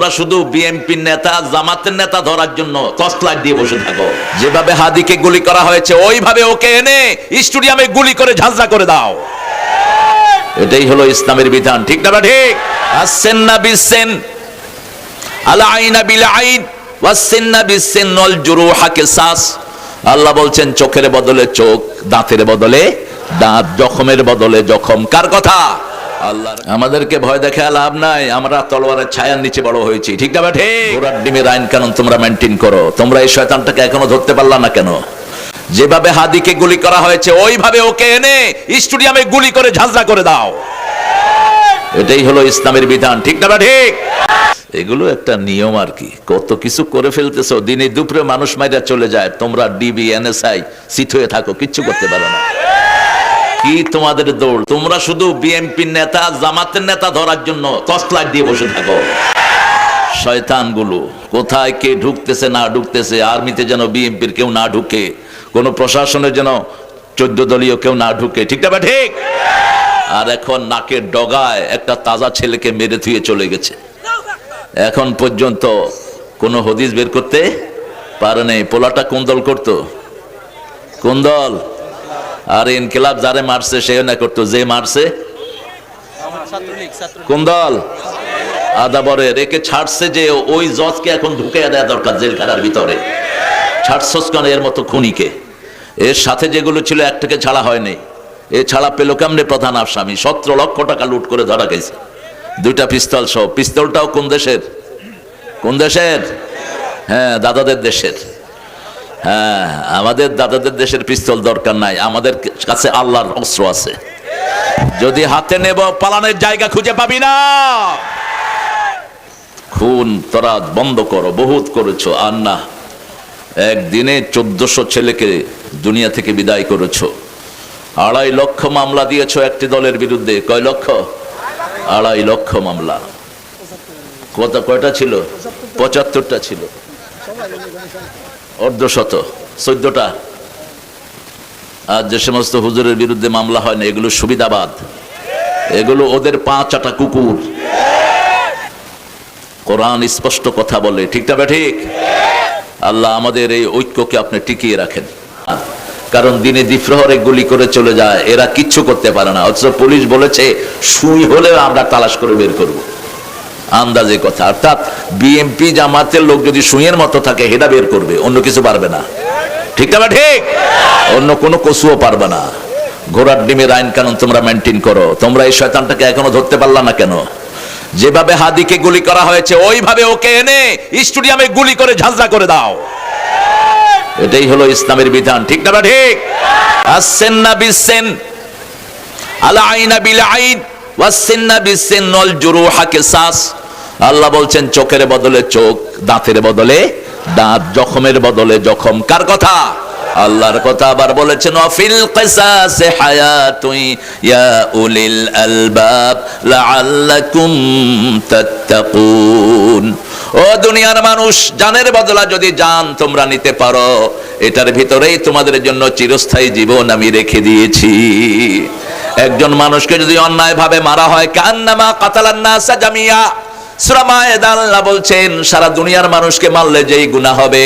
তোমরা শুধু বিএনপির নেতা জামাতের নেতা ধরার জন্য টর্চলাইট দিয়ে বসে থাকো। যেভাবে হাদিকে গুলি করা হয়েছে ওইভাবে ওকে এনে স্টেডিয়ামে গুলি করে ঝাঁঝরা করে দাও। এটাই হলো ইসলামের বিধান, ঠিক না? ঠিক। আসেন না বিসেন আলা আইনা বিল আইন ওয়াসিন্না বিসিন ওয়াল জুরুহা কিসাস। আল্লাহ বলছেন চোখের বদলে চোখ, দাঁতের বদলে দাঁত, জখমের বদলে জখম। কার কথা? আল্লাহ। আমাদেরকে ভয় দেখে লাভ নাই, আমরা তলোয়ারের ছায়ার নিচে বড় হয়েছি, ঠিক না? ঠিক। ঘোড়ার ডিমের আইন কানুন তোমরা মেনটেন করো। তোমরা এই শয়তানটাকে এখনো ধরতে পারলা না কেন? যেভাবে হাদিকে গুলি করা হয়েছে ওইভাবে ওকে এনে স্টেডিয়ামে গুলি করে ঝাঁঝরা করে দাও। এটাই হলো ইসলামের বিধান, ঠিক না? ঠিক। এগুলো একটা নিয়ম আর কি। কত কিছু করে ফেলতেছো, দিনে দুপুরে মানুষ মাইরা চলে যায়, তোমরা ডিবি এনএসআই সিট হয়ে থাকো, কিচ্ছু করতে পারো না। কি তোমাদের দৌড়? তোমরা শুধু বিএনপির নেতা জামাতের নেতা ধরার জন্য টর্চলাইট দিয়ে বসে থাকো। শয়তানগুলো কোথায় কে ঢুকতেছে না ঢুকতেছে, আর্মিতে যেন বিএনপির কেউ না ঢুকে, কোন প্রশাসনের যেন 14 দলীয় কেউ না ঢুকে, ঠিক না? ঠিক। আর এখন নাকের ডগায় একটা তাজা ছেলেকে মেরে ধুয়ে চলে গেছে। এখন পর্যন্ত কোন হদিস বের করতে পারে নাই। পোলাটা কোন দল করতো? কোন দল? আর ইনকিলাব যারে মারছে সে না করতো, যে মারছে কোন দল? আদাবরে রেখে ছাড়ছে যে ওই জজকে এখন ঢুকে দেওয়া দরকার জেলখানার ভিতরে। ছাড়ছস কেন এর মতো খুনিকে? এর সাথে যেগুলো ছিল একটাকে ছাড়া হয়নি। এ ছাড়া পেল কেমনে প্রধান আসামি? 17 লক্ষ টাকা লুট করে ধরা গেছে, 2টা পিস্তল সহ। পিস্তলটাও কোন দেশের? কোন দেশের? হ্যাঁ, দাদাদের দেশের। হ্যাঁ, আমাদের দাদাদের দেশের পিস্তল দরকার নাই, আমাদের কাছে আল্লাহর অস্ত্র আছে। যদি হাতে নেব পালানোর জায়গা খুঁজে পাবি না। খুন তোরা বন্ধ করো, বহুত করেছো। আর না, একদিনে 1400 ছেলেকে দুনিয়া থেকে বিদায় করেছো। 2.5 লক্ষ মামলা দিয়েছো একটি দলের বিরুদ্ধে। কয় লক্ষ? 2.5 লক্ষ মামলা। কয়টা ছিল? 75টা ছিল। অর্ধশত, 14টা। আর যে সমস্ত হুজুরের বিরুদ্ধে মামলা হয় না, এগুলো সুবিধাবাদ, এগুলো ওদের পা চাটা কুকুর। কোরআন স্পষ্ট কথা বলে, ঠিক না? ঠিক। আল্লাহ আমাদের এই ঐক্যকে আপনি টিকিয়ে রাখেন, কারণ দিনে দ্বিপ্রহরে গুলি করে চলে যায়, এরা কিচ্ছু করতে পারে না। অথচ পুলিশ বলেছে সুই হলেও আমরা তালাশ করে বের করব। আন্দাজে কথা। অর্থাৎ বিএনপি জামাতের লোক যদি সুইয়ের মতো থাকে হেডা বের করবে, অন্য কিছু পারবে না, ঠিক না? ঠিক। অন্য কোনো কসুও পারবে না। ঘোড়ার ডিমের আইন কানুন তোমরা মেনটেন করো। তোমরা এই শয়তানটাকে এখনো ধরতে পারলা না কেন? যেভাবে হাদিকে গুলি করা হয়েছে ওইভাবে ওকে এনে স্টেডিয়ামে গুলি করে ঝাঁঝরা করে দাও। এটাই হলো ইসলামের বিধান, ঠিক না? ঠিক। আসেন না বিসেন আলা আইনা বিল আইন ওয়াসিন্না বিসিন ওয়াল জুরুহা কিসাস। আল্লাহ বলছেন চোখের বদলে চোখ, দাঁতের বদলে দাঁত, জখমের বদলে জখম। কার কথা? আল্লাহর কথা। আবার বলেছেন ওয়াফিল কিসাসি হায়াতুন ইয়া উলিল আলবাব লাআল্লাকুম তাত্তাকুন। ও দুনিয়ার মানুষ, জানের বদলা যদি জান তোমরা নিতে পারো, এটার ভিতরেই তোমাদের জন্য চিরস্থায়ী জীবন আমি রেখে দিয়েছি। একজন মানুষকে যদি অন্যায় ভাবে মারা হয়, কান্নামা কাতালান নাসা জামিয়া। সূরা মায়েদা আল্লাহ বলছেন সারা দুনিয়ার মানুষকে মারলে যেই গুনাহ হবে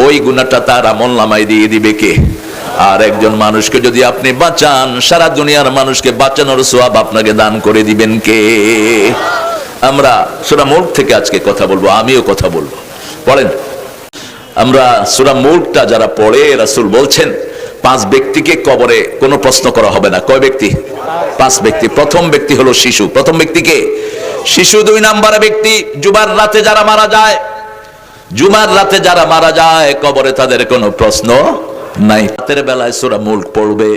ওই গুনাহটা তার আমলনামায় দিয়ে দিবে কে? আর একজন মানুষকে যদি আপনি বাঁচান, সারা দুনিয়ার মানুষকে বাঁচানোর সওয়াব আপনাকে দান করে দিবেন কে? আমরা সূরা মুলক থেকে আজকে কথা বলবো, আমিও কথা বলবো। পড়েন। আমরা সূরা মুলকটা যারা পড়ে, রাসূল বলছেন 5 ব্যক্তিকে কবরে কোনো প্রশ্ন করা হবে না। কয় ব্যক্তি? 5 ব্যক্তি। প্রথম ব্যক্তি হলো শিশু। প্রথম ব্যক্তিকে শিশু। 2 নম্বর ব্যক্তি জুমার রাতে যারা মারা যায়। জুমার রাতে যারা মারা যায় কবরে তাদের কোনো প্রশ্ন নাই। রাতের বেলায় সূরা মুলক পড়বে।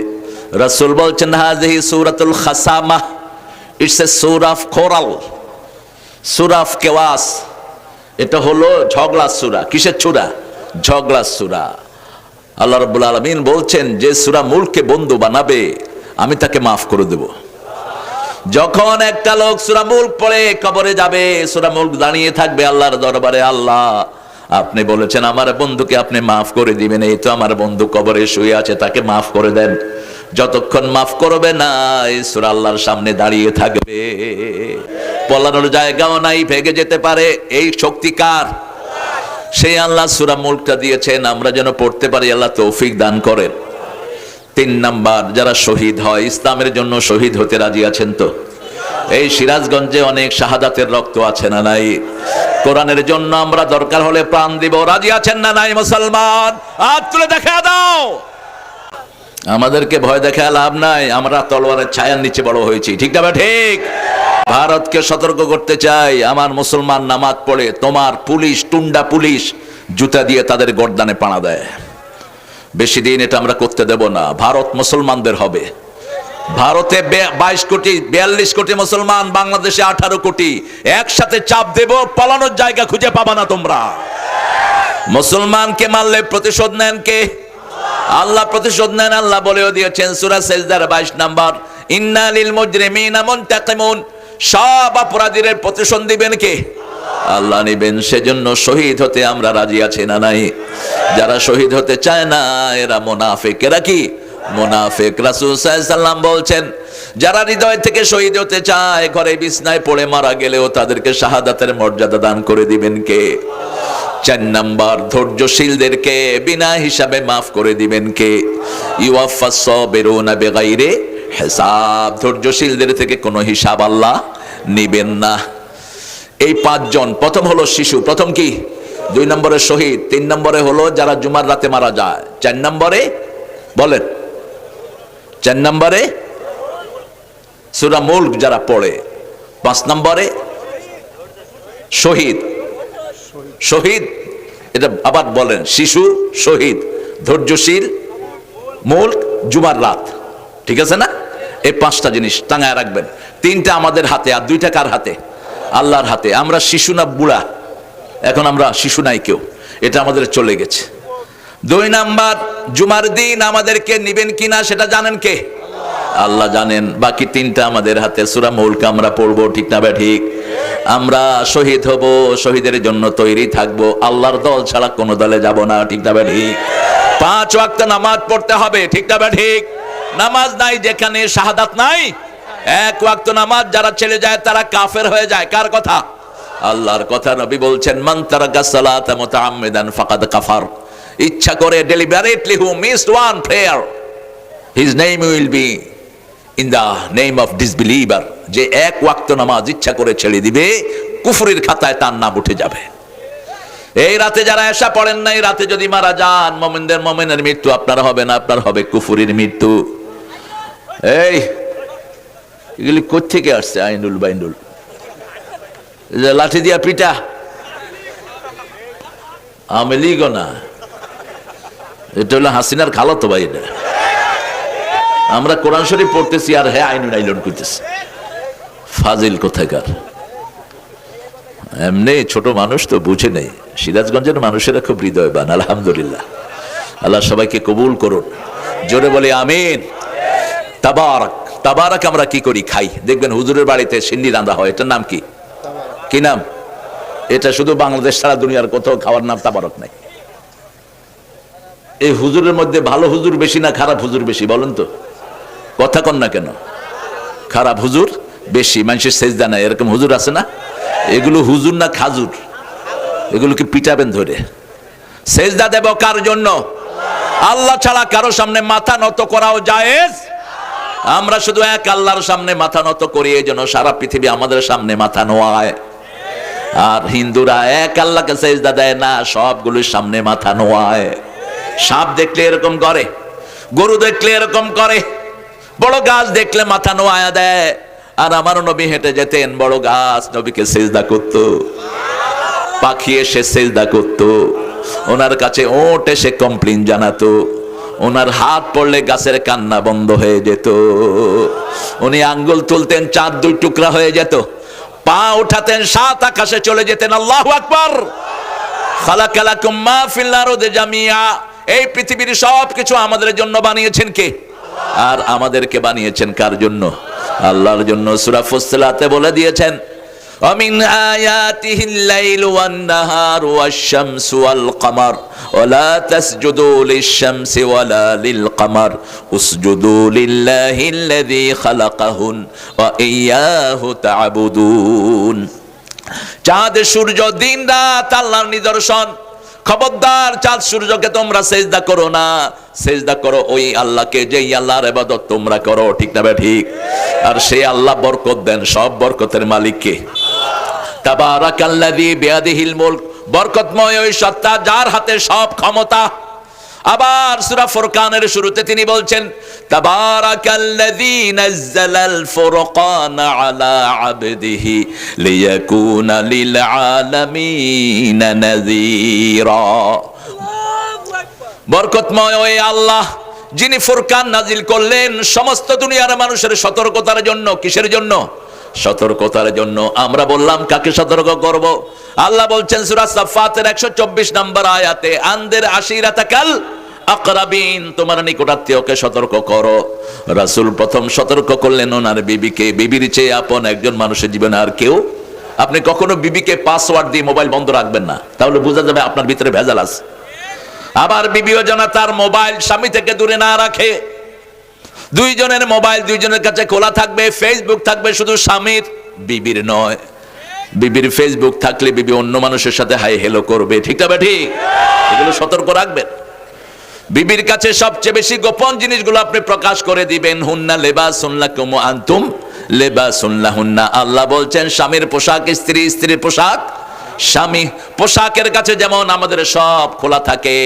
রাসূল বলছেন হাযিহি সূরাতুল খাসামাহ, ইটস এ সূরা অফ কোরাল, সূরা অফ কেওয়াস। এটা হলো ঝগড়ার সূরা। কিসের সূরা? ঝগড়ার সূরা। আল্লাহ রাব্বুল আলামিন বলছেন যে সূরা মুলককে বন্ধু বানাবে আমি তাকে মাফ করে দেব। যখন একটা লোক সূরা মুলক পড়ে কবরে যাবে, সূরা মুলক দাঁড়িয়ে থাকবে আল্লাহর দরবারে, আল্লাহ আপনি বলেছেন আমার বন্ধুকে আপনি মাফ করে দিবেন, এই তো আমার বন্ধু কবরে শুয়ে আছে, তাকে মাফ করে দেন। যতক্ষণ মাফ করবে না এই সূরা আল্লাহর সামনে দাঁড়িয়ে থাকবে। পলানোর জায়গাও নাই, ভেগে যেতে পারে। এই শক্তি কার? সেই আল্লাহ সূরা মুলকটা দিয়েছেন আমরা যেন পড়তে পারি, আল্লাহ তৌফিক দান করেন। 3 নাম্বার, যারা শহীদ হয়, ইসলামের জন্য শহীদ হতে রাজি আছেন তো? এই সিরাজগঞ্জে অনেক শাহাদাতের রক্ত আছে না নাই? কোরআনের জন্য আমরা দরকার হলে প্রাণ দিব, রাজি আছেন না নাই মুসলমান? হাত তুলে দেখা দাও। আমাদেরকে ভয় দেখায় লাভ নাই, আমরা তলোয়ারের ছায়ার নিচে বড় হয়েছি, ঠিক না? ঠিক। ভারতকে সতর্ক করতে চাই, আমার মুসলমান নামাজ পড়ে তোমার পুলিশ, টুন্ডা পুলিশ জুতা দিয়ে তাদের গর্দানে পাড়া দেয়। বেশি দিন এটা আমরা করতে দেব না। ভারত মুসলমানদের হবে। ভারতে 22 কোটি 42 কোটি মুসলমান, বাংলাদেশে 18 কোটি। একসাথে চাপ দেব, পালানোর জায়গা খুঁজে পাবা না তোমরা। মুসলমানকে মারলে প্রতিশোধ নেন কে? আল্লাহ প্রতিশোধ নেন। আল্লাহ বলেও দিয়েছেন সূরা সেজদার 22 নাম্বার, ইন্না লিল মুজরিমিনা মুনতাকিমুন। সব অপরাধীদের প্রতিশোধ দিবেন কে? আল্লাহ নেবেন। সেজন্য শহীদ হতে আমরা রাজি আছি না নাই? যারা শহীদ হতে চায় না এরা মুনাফিক। এরা কি? মুনাফিক। রাসূল সাল্লাল্লাহু আলাইহি ওয়াসাল্লাম বলছেন, যারা হৃদয় থেকে শহীদ হতে চায়, ঘরে বিছনায় পড়ে মারা গেলেও তাদেরকে শাহাদাতের মর্যাদা দান করে দিবেন কে? 4 নাম্বার, ধৈর্যশীলদেরকে বিনা হিসাবে মাফ করে দিবেন কে? ইউয়াফাস সাবিরুনা বিগাইরি হিসাব। ধৈর্যশীলদের থেকে কোনো হিসাব আল্লাহ নেবেন না। এই 5 জন, প্রথম হলো শিশু, প্রথম কি? 2 নম্বরে শহীদ, 3 নম্বরে হলো যারা জুমার রাতে মারা যায়, 4 নম্বরে বলেন, 4 নম্বরে সূরা মুলক যারা পড়ে, 5 নম্বরে শহীদ। শহীদ এটা আবার বলেন, শিশু, শহীদ, ধৈর্যশীল, মুলক, জুমার রাত, ঠিক আছে না? এই 5টা জিনিস টাঙায় রাখবেন। 3টা আমাদের হাতে, আর 2টা কার হাতে? আল্লাহর হাতে। আমরা শিশু না বুড়া? এখন আমরা শিশু নাই কেউ, এটা আমাদের চলে গেছে। 2 নাম্বার, জুমার দিন আমাদেরকে নিবেন কিনা সেটা জানেন কে? আল্লাহ জানেন। বাকি 3টা আমাদের হাতে। সূরা মুলক আমরা পড়বো, ঠিক না ঠিক? আমরা শহীদ হব, শহীদের জন্য তৈরি থাকবো। আল্লাহর দল ছাড়া কোনো দলে যাব না, ঠিক না ঠিক? 5 ওয়াক্ত নামাজ পড়তে হবে, ঠিক না ঠিক? নামাজ নাই যেখানে শাহাদাত নাই। 1 ওয়াক্ত নামাজ যারা ছেড়ে যায় তারা কাফের হয়ে যায়। কার কথা? আল্লাহর কথা। নবী বলছেন, মান তারাকা সালাতা মুতাআম্মিদান ফাকাদ কাফার। ইচ্ছা করে, deliberately who missed one prayer, his name will be in the name of disbeliever. যে 1 ওয়াক্ত নামাজ ইচ্ছা করে ছেড়ে দিবে, কুফরির খাতায় তার নাম উঠে যাবে। এই রাতে যারা এশা পড়েন নাই, রাতে যদি মারা যান, মুমিনের মৃত্যু আপনার হবে না, আপনার হবে কুফরির মৃত্যু। এই এগুলি কোত্থেকে আসছে? আইনুল বাইনুল, লাঠি দিয়া পিটা, আওয়ামী লীগও না, এটা হলো হাসিনার খালাতো ভাই। এটা আমরা কোরআন শরীফ পড়তেছি আর হ্যাঁ আইনুল আইলন করতেছি। ফাজিল কোথাকার। এমনি ছোট মানুষ তো বুঝে নেই। সিরাজগঞ্জের মানুষেরা খুব হৃদয়বান, আলহামদুলিল্লাহ। আল্লাহ সবাইকে কবুল করুন। জোরে বলি আমিন। তাবারাক। তাবারাক আমরা কি করি? খাই। দেখবেন হুজুরের বাড়িতে সিন্নি রান্না হয়, এটার নাম কি? কি নাম? এটা শুধু বাংলাদেশ ছাড়া দুনিয়ার কোথাও খাওয়ার নাম তাবারক নাই। এই হুজুরের মধ্যে ভালো হুজুর বেশি না খারাপ হুজুর বেশি? বলেন তো, কথা কন না কেন? খারাপ হুজুর বেশি, মানুষের সেজদা নাই, এরকম হুজুর আছে না? এগুলো হুজুর না খাজুর? এগুলোকে পিটাবেন ধরে। সেজদা দেব কার জন্য? আল্লাহ ছাড়া কারো সামনে মাথা নত করাও জায়েজ। আমরা শুধু এক আল্লাহর সামনে মাথা নত করি, এই জন্য সারা পৃথিবী আমাদের সামনে মাথা নোয়ায়। আর হিন্দুরা এক আল্লাহকে সেজদা দেয় না, সবগুলোর সামনে মাথা নোয়ায়। সাপ দেখলে এরকম করে, গরু দেখলে এরকম করে, বড় গাছ দেখলে মাথা নোয়া দেয়। আর আমার নবী হেঁটে যেতেন, বড় গাছ নবীকে সেজদা করত, পাখি এসে সেজদা করত, ওনার কাছে ওট এসে কমপ্লেইন জানাতো, ওনার হাত পড়লে গাছের কান্না বন্ধ হয়ে যেত, উনি আঙ্গুল তুলতেন 4 টুকরা হয়ে যেত, পা উঠাতেন 7 আকাশে চলে যেতেন। আল্লাহু আকবার। খালাকালাকুম মা ফিল আরদি জামিয়া। এই পৃথিবীর সবকিছু আমাদের জন্য বানিয়েছেন কে? আর আমাদেরকে বানিয়েছেন কার জন্য? আল্লাহর জন্য। সূরা ফুসসিলাতে বলে দিয়েছেন, ومن آياته الليل والنهار والشمس والقمر ولا تسجدوا للشمس ولا للقمر اسجدوا لله الذي خلقهن وإياه تعبدون। চাঁদ সূর্য দিন রাত আল্লাহর নিদর্শন। খবরদার চাঁদ সূর্যকে তোমরা সেজদা করো না, সেজদা করো ওই আল্লাহকে যেই আল্লাহর ইবাদত তোমরা করো, ঠিক না ঠিক? আর সেই আল্লাহ বরকত দেন, সব বরকতের মালিককে। তাবারাকাল্লাযী বিয়াদিহিল মুলক, বরকতময় ওই সত্তা যার হাতে সব ক্ষমতা। আবার সূরা ফুরকানের শুরুতে তিনি বলছেন তাবারাকাল্লাযী নাযালাল ফুরকানা আলা আবদিহি লিয়াকুনা লিল আলামিনা নাযীরা। বরকতময় ওই আল্লাহ যিনি ফুরকান নাজিল করলেন সমস্ত দুনিয়ার মানুষের সতর্কতার জন্য। কিসের জন্য? সতর্কতার জন্য। আমরা বললাম কাকে সতর্ক করব? আল্লাহ বলছেন সূরা সাফফাতের 124 নম্বর আয়াতে আনদের আশিরাতাকাল আকরাবিন, তোমার নিকটাত্মীয়কে সতর্ক করো। রাসূল প্রথম সতর্ক করলেন ওনার বিবিকে। বিবির চেয়ে আপন একজন মানুষের জীবনে আর কেউ। আপনি কখনো বিবিকে পাসওয়ার্ড দিয়ে মোবাইল বন্ধ রাখবেন না, তাহলে বোঝা যাবে আপনার ভিতরে ভেজাল আছে। আবার বিবিও যেন তার মোবাইল স্বামী থেকে দূরে না রাখে। দুইজনের মোবাইল দুইজনের কাছে খোলা থাকবে, ফেসবুক থাকবে শুধু স্বামীর, বিবির নয়। বিবির ফেসবুক থাকলে বিবি অন্য মানুষের সাথে হাই হেলো করবে, ঠিক না ঠিক? এগুলো সতর্ক রাখবেন। বিবির কাছে সবচেয়ে বেশি গোপন জিনিসগুলো আপনি প্রকাশ করে দিবেন। হুন্না লিবাসুন লাকুম ওয়া আনতুম লিবাসুন লাহুন্না। আল্লাহ বলছেন স্বামীর পোশাক স্ত্রী, স্ত্রীর পোশাক স্বামী। পোশাকের কাছে যেমন আমাদের সব খোলা থাকে,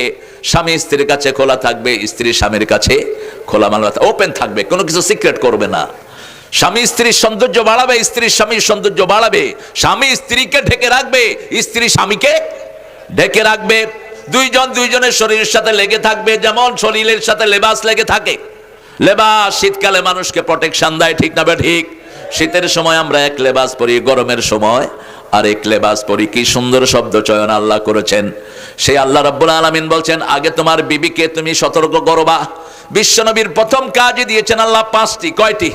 স্বামী স্ত্রীর কাছে খোলা থাকবে, স্ত্রী স্বামীর কাছে খোলা ওপেন থাকবে, কোনো কিছু সিক্রেট করবে না। স্বামী স্ত্রীর সৌন্দর্য বাড়াবে, স্ত্রী স্বামীর সৌন্দর্য বাড়াবে। স্বামী স্ত্রীকে ঢেকে রাখবে, স্ত্রী স্বামীকে ঢেকে রাখবে। দুইজন দুইজনের শরীরের সাথে লেগে থাকবে, যেমন শরীরের সাথে লেবাস লেগে থাকে। লেবাস শীতকালে মানুষকে প্রোটেকশন দেয়, ঠিক না ঠিক? শীতের সময় আমরা এক লেবাস পরি, গরমের সময় আরেক লেবাস পরি। কি সুন্দর শব্দ চয়ন আল্লাহ করেছেন। সেই আল্লাহ রাব্বুল আলামিন বলছেন আগে তোমার বিবিকে তুমি সতর্ক করবা। বিশ্বনবীর প্রথম কাজই দিয়েছেন আল্লাহ 5টি। কয়টি?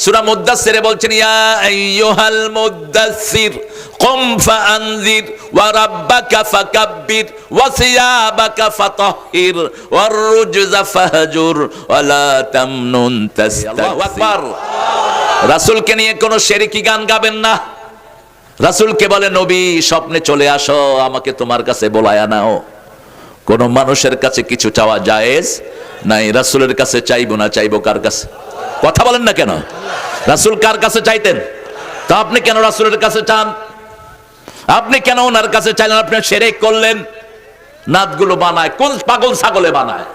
সূরা মুদ্দাসসিরে বলছেন ইয়া আইয়ুহাল মুদ্দাসসির কুম ফাআনযির ওয়া রাব্বাকা ফাকাব্বির ওয়া সিয়াবাকা ফাতাহহির ওয়ার রুজজা ফাহজুর ওয়া লা তামনুন তাস্তাকসির। আল্লাহু আকবার। রাসূলকে নিয়ে কোনো শিরকি গান গাবেন না। রাসূলকে বলে নবী স্বপ্নে চলে আসো, আমাকে তোমার কাছে বলায়া নাও। কোন মানুষের কাছে কিছু চাওয়া জায়েজ নাই। রাসূলের কাছে চাইবো না, চাইবো কার কাছে? কথা বলেন না কেন? রাসূল কার কাছে চাইতেন? তা আপনি কেন রাসূলের কাছে চান? আপনি কেন ওনার কাছে চাইলেন? আপনি শিরক করলেন। নাতগুলো বানায় কোন পাগল ছাগলে বানায়?